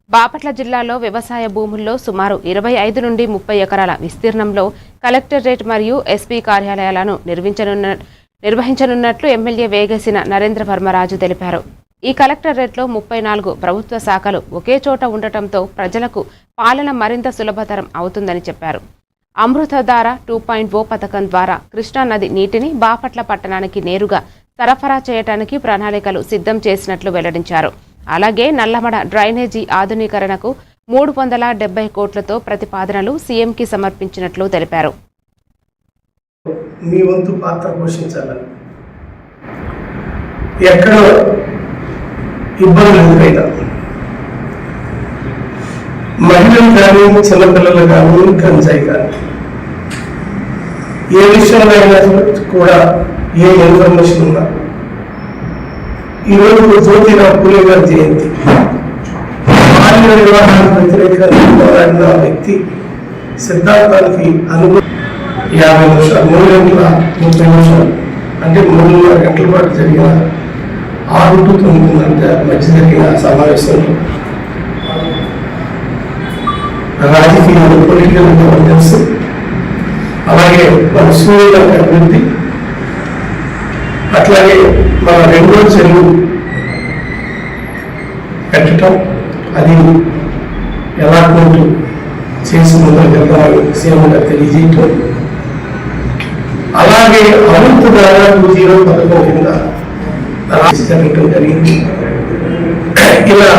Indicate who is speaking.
Speaker 1: బాపట్ల జిల్లాలో వ్యవసాయ భూముల్లో సుమారు 25 నుండి 30 ఎకరాల విస్తీర్ణంలో కలెక్టరేట్ మరియు ఎస్పీ కార్యాలయాలను నిర్వహించనున్నట్లు ఎమ్మెల్యే వేగేసిన నరేంద్ర వర్మరాజు తెలిపారు. ఈ కలెక్టరేట్లో 34 ప్రభుత్వ శాఖలు ఒకే చోట ఉండటంతో ప్రజలకు పాలన మరింత సులభతరం అవుతుందని చెప్పారు. అమృతధార 2.0 పథకం ద్వారా కృష్ణా నది నీటిని బాపట్ల పట్టణానికి నేరుగా సరఫరా చేయడానికి ప్రణాళికలు సిద్ధం చేసినట్లు వెల్లడించారు. అలాగే నల్లమడ డ్రైనేజీ ఆధునీకరణకు 370 కోట్లతో ప్రతిపాదనలు సీఎంకి సమర్పించినట్లు తెలిపారు.
Speaker 2: మీ వంతు పాత్ర పోషించాలని ఎక్కడ ఇబ్బందులు ఎదురైనా మహిళలు కానీ చిన్నపిల్లలు కానీ గంజాయి కానీ ఏ విషయంలో అయినా కూడా ఏ ఇన్ఫర్మేషన్ ఉన్నా ఈరోజు జ్యోతిరావు పూలే గారి జయంతి బాల్య వివాహానికి వ్యతిరేకంగా పోరాడిన వ్యక్తి సిద్ధాంతానికి అనుగుణ 50 నిమిషాలు 3 గంటల 30 నిమిషాలు అంటే 3.5 గంటల పాటు జరిగిన 6 to 9 గంటల మధ్య జరిగిన సమావేశంలో రాజకీయ పొలిటికల్ గవర్నెన్స్ అలాగే మన సూర్యుల అభివృద్ధి అట్లాగే మన రెండో చెరువు పెట్టడం అది ఎలా కోర్టు చేసి ముందుకు వెళ్తామని సీఎం గారు తెలియజేయటం అలాగే అమృతధార 2.0 పథకం కింద జరగటం జరిగింది. ఇలా